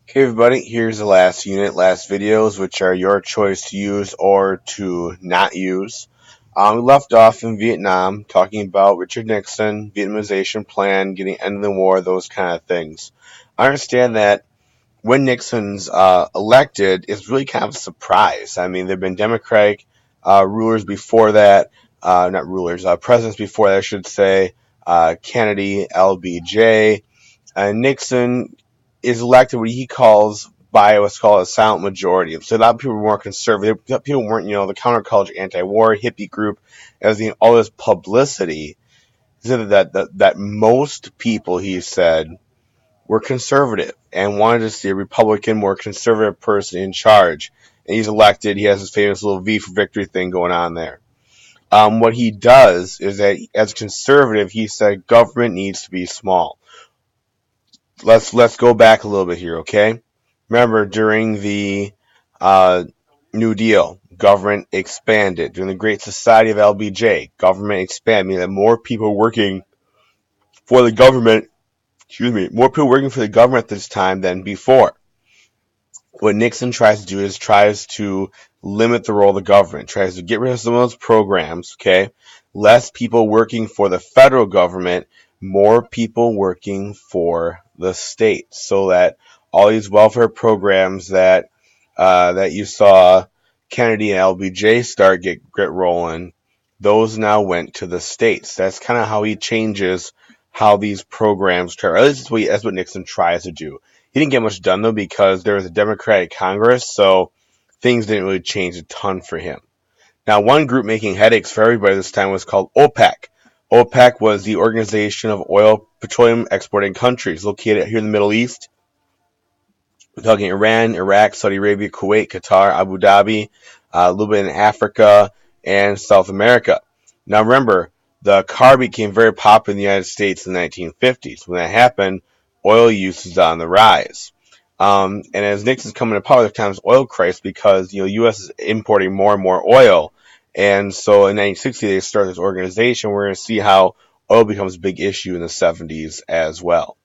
Okay, everybody, here's the last unit, last videos, which are your choice to use or to not use. We left off in Vietnam, talking about Richard Nixon, Vietnamization plan, getting end of the war, those kind of things. I understand that when Nixon's elected, it's really kind of a surprise. I mean, there have been Democratic rulers before that, not rulers, presidents before that, I should say, Kennedy, LBJ. Nixon is elected what he calls by what's called a silent majority. So a lot of people were more conservative. People weren't, the counterculture anti-war hippie group, as all this publicity. He said that most people, he said, were conservative and wanted to see a Republican, more conservative person in charge. And he's elected. He has his famous little V for victory thing going on there. What he does is that, as conservative, he said government needs to be small. Let's go back a little bit here, okay? Remember, during the uh, New Deal, government expanded. During the Great Society of LBJ, government expanded, meaning that more people working for the government, more people working for the government this time than before. What Nixon tries to do is tries to limit the role of the government, tries to get rid of some of those programs, okay? Less people working for the federal government, more people working for the state, so that all these welfare programs that you saw Kennedy and LBJ get rolling, those now went to the states. That's kind of how he changes how these programs try. At least that's what Nixon tries to do. He didn't get much done though because there was a Democratic Congress, so things didn't really change a ton for him. Now, one group making headaches for everybody this time was called OPEC. OPEC was the Organization of Oil Petroleum Exporting Countries, located here in the Middle East. We're talking Iran, Iraq, Saudi Arabia, Kuwait, Qatar, Abu Dhabi, a little bit in Africa and South America. Now, remember, the car became very popular in the United States in the 1950s. When that happened, oil use is on the rise. And as Nixon's coming to power, there's times oil crisis because the U.S. is importing more and more oil, and so in 1960 they start this organization. We're going to see how oil becomes a big issue in the 70s as well.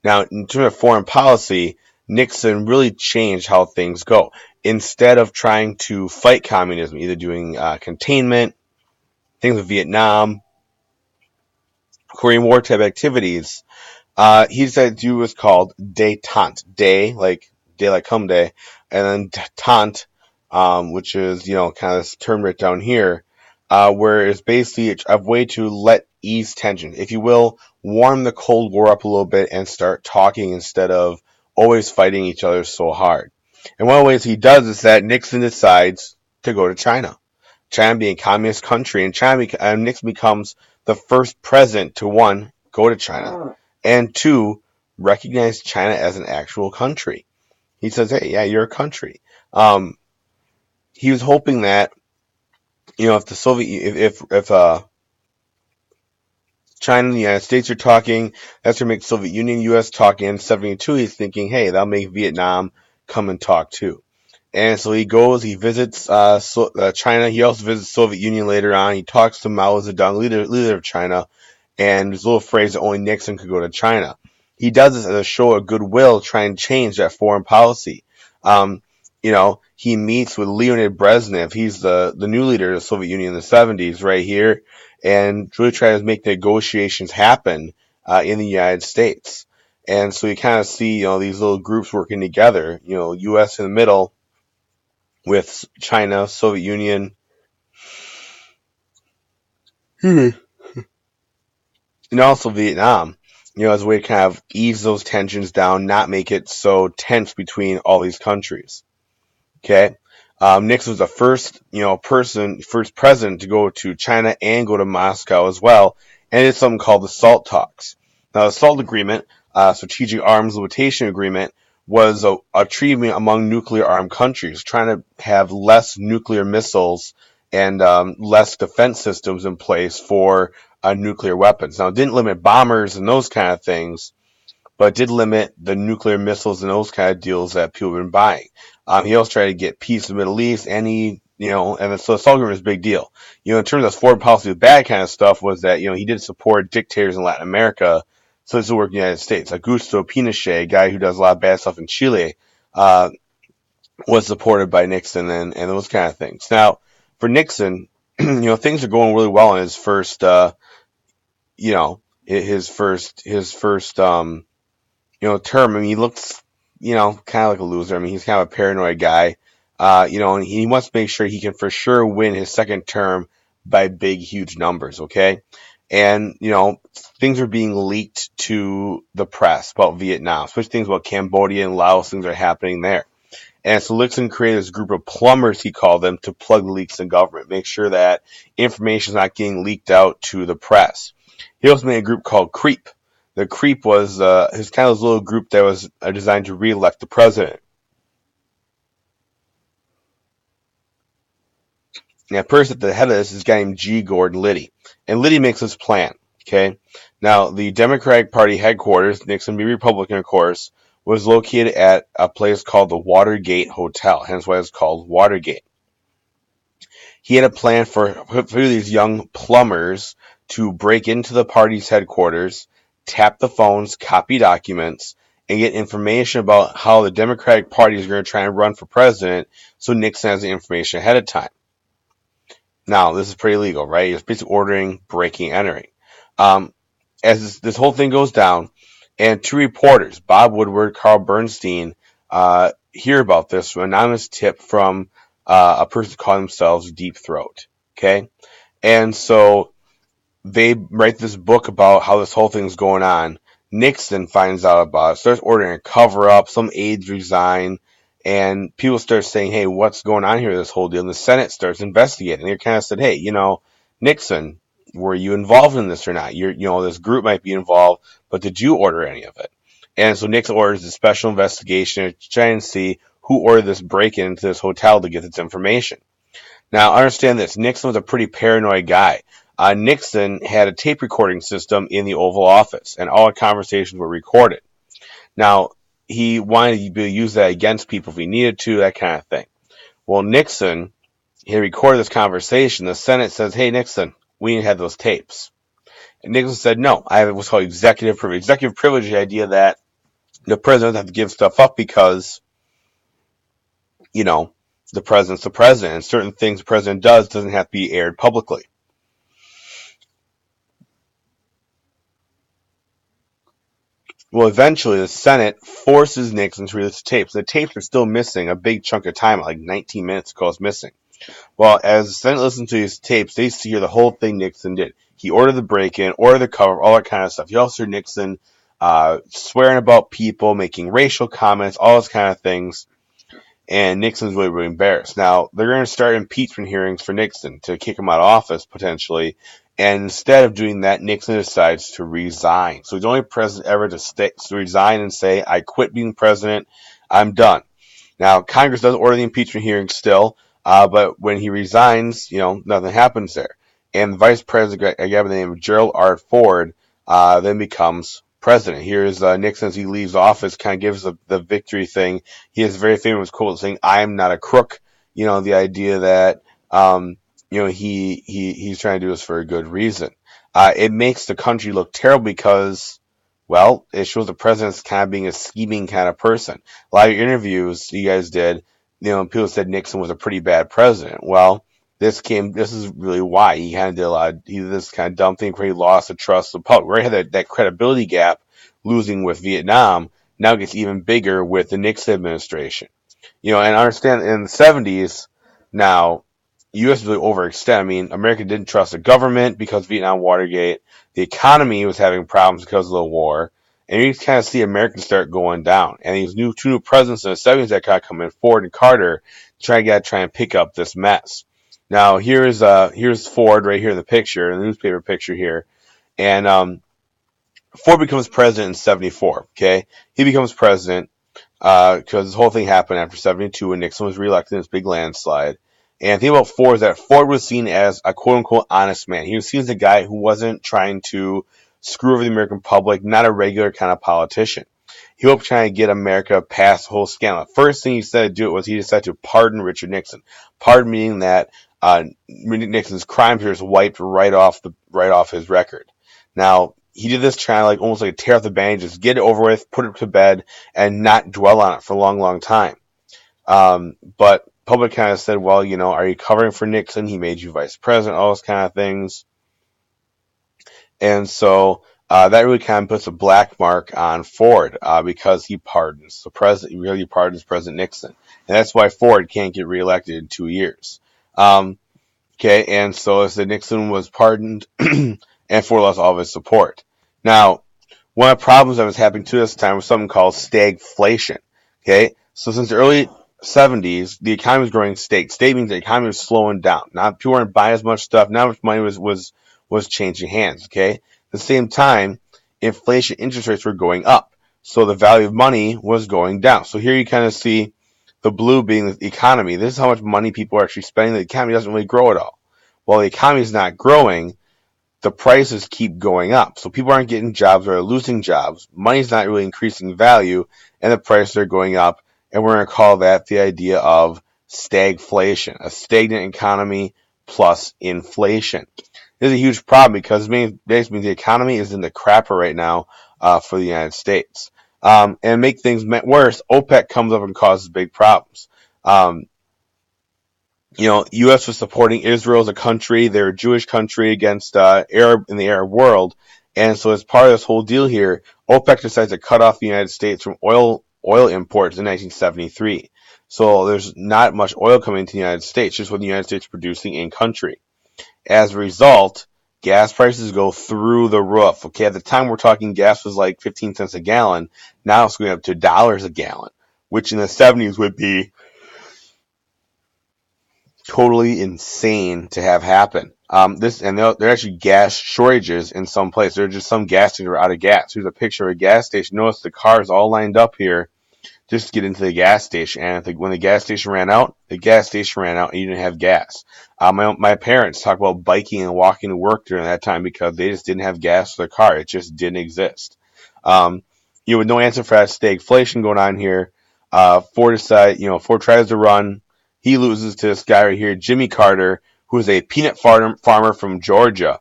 Now, in terms of foreign policy, Nixon really changed how things go. Instead of trying to fight communism, either doing containment, things with Vietnam, Korean War type activities, he decided to do what's called détente. Daylight come day, and then tente, which is, kind of this term right down here, where it's basically a way to let ease tension, if you will, warm the Cold War up a little bit and start talking instead of always fighting each other so hard. And one of the ways he does is that Nixon decides to go to China. China being a communist country, and Nixon becomes the first president to, one, go to China, and two, recognize China as an actual country. He says, "Hey, yeah, you're a country." He was hoping that, if the if China and the United States are talking, that's going to make the Soviet Union, U.S. talking. In 72, he's thinking, hey, that'll make Vietnam come and talk too. And so he goes, he visits China. He also visits the Soviet Union later on. He talks to Mao Zedong, leader of China, and there's a little phrase that only Nixon could go to China. He does this as a show of goodwill, trying to change that foreign policy. He meets with Leonid Brezhnev. He's the new leader of the Soviet Union in the 70s right here, and really tries to make negotiations happen in the United States. And so you kind of see, these little groups working together, U.S. in the middle with China, Soviet Union, and also Vietnam, as a way to kind of ease those tensions down, not make it so tense between all these countries. Okay. Nixon was the first president to go to China and go to Moscow as well, and it's something called the SALT talks. Now, the SALT agreement, Strategic Arms Limitation Agreement, was a treaty among nuclear-armed countries, trying to have less nuclear missiles and less defense systems in place for nuclear weapons. Now, it didn't limit bombers and those kind of things, but it did limit the nuclear missiles and those kind of deals that people have been buying. He also tried to get peace in the Middle East, and so the SALT agreement is a big deal. In terms of foreign policy, the bad kind of stuff was that, he did support dictators in Latin America, So this will work in the United States. Augusto Pinochet, a guy who does a lot of bad stuff in Chile, uh, was supported by Nixon and those kind of things. Now, for Nixon, things are going really well in his first, term. I mean, he looks, kind of like a loser. I mean, he's kind of a paranoid guy, and he wants to make sure he can for sure win his second term by big, huge numbers, okay? And, things are being leaked to the press about Vietnam, especially things about Cambodia and Laos, things are happening there. And so Nixon created this group of plumbers, he called them, to plug the leaks in government, make sure that information is not getting leaked out to the press. He also made a group called CREEP. The CREEP was his kind of this little group that was designed to re-elect the president. Now, first at the head of this is a guy named G. Gordon Liddy. And Liddy makes this plan, okay? Now, the Democratic Party headquarters, Nixon being Republican, of course, was located at a place called the Watergate Hotel, hence why it's called Watergate. He had a plan for these young plumbers to break into the party's headquarters, tap the phones, copy documents, and get information about how the Democratic Party is going to try and run for president, so Nixon has the information ahead of time. Now, this is pretty legal, right? It's basically ordering, breaking, entering. As this whole thing goes down, and two reporters, Bob Woodward, Carl Bernstein, hear about this from an anonymous tip from a person calling themselves Deep Throat. Okay? And so they write this book about how this whole thing's going on. Nixon finds out about it, starts ordering a cover-up, some aides resign, and people start saying, hey, what's going on here, this whole deal? And the Senate starts investigating. They kind of said, hey, Nixon, were you involved in this or not? This group might be involved, but did you order any of it? And so Nixon orders a special investigation to try and see who ordered this break-in into this hotel to get this information. Now, understand this. Nixon was a pretty paranoid guy. Nixon had a tape recording system in the Oval Office, and all the conversations were recorded. Now, he wanted to use that against people if he needed to, that kind of thing. Well, Nixon, he recorded this conversation. The Senate says, hey, Nixon, we didn't have those tapes. And Nixon said, no, I have what's called executive privilege. Executive privilege is the idea that the president doesn't have to give stuff up because, the president's the president, and certain things the president does doesn't have to be aired publicly. Well, eventually the Senate forces Nixon to release the tapes. The tapes are still missing a big chunk of time, like 19 minutes ago is missing. Well, as the Senate listens to these tapes, they see the whole thing Nixon did. He ordered the break-in, ordered the cover, all that kind of stuff. You also heard Nixon swearing about people, making racial comments, all those kind of things. And Nixon's really, really embarrassed. Now, they're going to start impeachment hearings for Nixon to kick him out of office, potentially. And instead of doing that, Nixon decides to resign. So he's the only president ever to resign and say, I quit being president, I'm done. Now, Congress does order the impeachment hearings still, but when he resigns, nothing happens there. And the vice president, a guy by the name of Gerald R. Ford, then becomes president. Here's Nixon as he leaves office, kind of gives the victory thing. He has a very famous quote saying, I am not a crook. The idea that, he's trying to do this for a good reason. It makes the country look terrible because, well, it shows the president's kind of being a scheming kind of person. A lot of interviews you guys did, people said Nixon was a pretty bad president. Well, this is really why he kind of did this kind of dumb thing where he lost the trust of the public. Where he had that credibility gap losing with Vietnam, now gets even bigger with the Nixon administration. And I understand in the 70s, now, the U.S. really overextended. I mean, America didn't trust the government because of Vietnam, Watergate. The economy was having problems because of the war. And you kind of see Americans start going down. And these two new presidents in the 70s that kind of come in, Ford and Carter, try and pick up this mess. Now, here's Ford right here in the picture, in the newspaper picture here. And Ford becomes president in 74, okay? He becomes president because this whole thing happened after 72 when Nixon was reelected in this big landslide. And the thing about Ford is that Ford was seen as a quote-unquote honest man. He was seen as a guy who wasn't trying to screw over the American public, not a regular kind of politician. He hoped trying to get America past the whole scandal. The first thing he decided to do was he decided to pardon Richard Nixon. Pardon meaning that Nixon's crime here is wiped right off his record. Now, he did this trying to like almost like tear off the band, just get it over with, put it to bed, and not dwell on it for a long, long time. But public kind of said, well, are you covering for Nixon? He made you vice president, all those kind of things. And so that really kind of puts a black mark on Ford because he pardons the president. He really pardons President Nixon. And that's why Ford can't get reelected in 2 years. Okay, and so as the Nixon was pardoned, and Ford lost all of his support. Now, one of the problems that was happening to this time was something called stagflation. Okay, so since the early 70s, the economy was growing stag. Stag means the economy was slowing down. Not people weren't buying as much stuff. Not much money was changing hands. Okay, at the same time, inflation interest rates were going up, so the value of money was going down. So here you kind of see the blue being the economy. This is how much money people are actually spending. The economy doesn't really grow at all. While the economy is not growing, the prices keep going up. So people aren't getting jobs or are losing jobs. Money's not really increasing value, and the prices are going up. And we're going to call that the idea of stagflation, a stagnant economy plus inflation. This is a huge problem because it basically means the economy is in the crapper right now for the United States. And make things worse, OPEC comes up and causes big problems. U.S. was supporting Israel as a country. They're a Jewish country against Arab in the Arab world. And so as part of this whole deal here, OPEC decides to cut off the United States from oil imports in 1973. So there's not much oil coming into the United States, just what the United States is producing in country. As a result, gas prices go through the roof. Okay, at the time we're talking gas was like 15 cents a gallon. Now it's going up to $1 a gallon, which in the 70s would be totally insane to have happen. There are actually gas shortages in some places. There are just some gas stations are out of gas. Here's a picture of a gas station. Notice the cars all lined up here just to get into the gas station. And when the gas station ran out, and you didn't have gas. My parents talk about biking and walking to work during that time because they just didn't have gas for their car. It just didn't exist. With no answer for that stagflation going on here, Ford tries to run. He loses to this guy right here, Jimmy Carter, who is a peanut farmer from Georgia.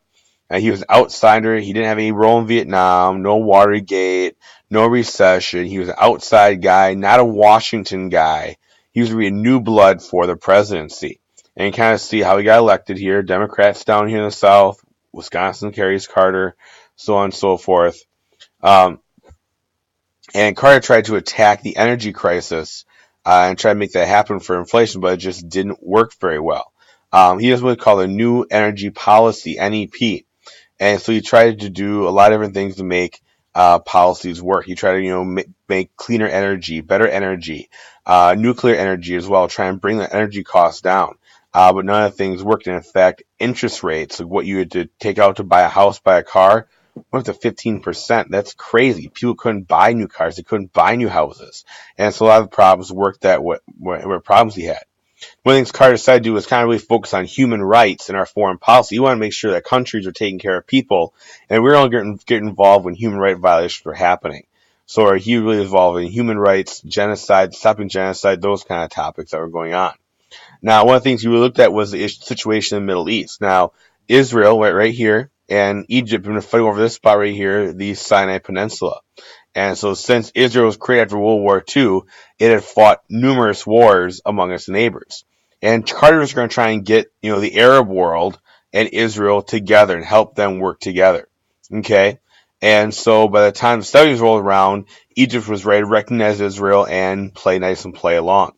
And he was an outsider. He didn't have any role in Vietnam, no Watergate, no recession. He was an outside guy, not a Washington guy. He was really a new blood for the presidency. And you kind of see how he got elected here. Democrats down here in the South, Wisconsin carries Carter, so on and so forth. And Carter tried to attack the energy crisis and try to make that happen for inflation, but it just didn't work very well. He has what we call a new energy policy, NEP. And so he tried to do a lot of different things to make policies work. He tried to, make cleaner energy, better energy, nuclear energy as well, try and bring the energy costs down. But none of the things worked. And in fact, interest rates, like what you had to take out to buy a house, buy a car, went up to 15%. That's crazy. People couldn't buy new cars. They couldn't buy new houses. And so a lot of the problems worked that way, were problems he had. One of the things Carter decided to do was kind of really focus on human rights in our foreign policy. You want to make sure that countries are taking care of people, and we're only getting involved when human rights violations were happening. So he really involved in human rights, genocide, stopping genocide, those kind of topics that were going on. Now, one of the things he really looked at was the situation in the Middle East. Now, Israel, right here, and Egypt have been fighting over this spot right here, the Sinai Peninsula. And so since Israel was created after World War II, it had fought numerous wars among its neighbors. And Carter was going to try and get, the Arab world and Israel together and help them work together. Okay? And so by the time the 70s rolled around, Egypt was ready to recognize Israel and play nice and play along.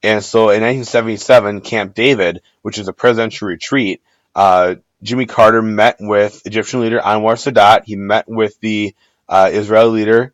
And so in 1977, Camp David, which is a presidential retreat, Jimmy Carter met with Egyptian leader Anwar Sadat. He met with the Israeli leader,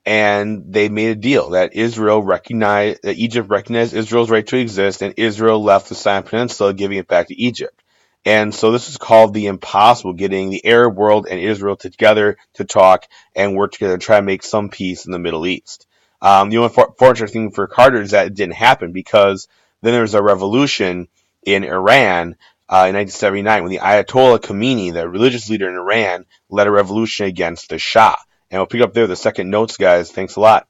and they made a deal that Egypt recognized Israel's right to exist, and Israel left the Sinai Peninsula, giving it back to Egypt. And so this is called the impossible, getting the Arab world and Israel together to talk and work together and try to make some peace in the Middle East. The only fortunate thing for Carter is that it didn't happen, because then there was a revolution in Iran in 1979 when the Ayatollah Khomeini, the religious leader in Iran, led a revolution against the Shah. And we'll pick up there the second notes, guys. Thanks a lot.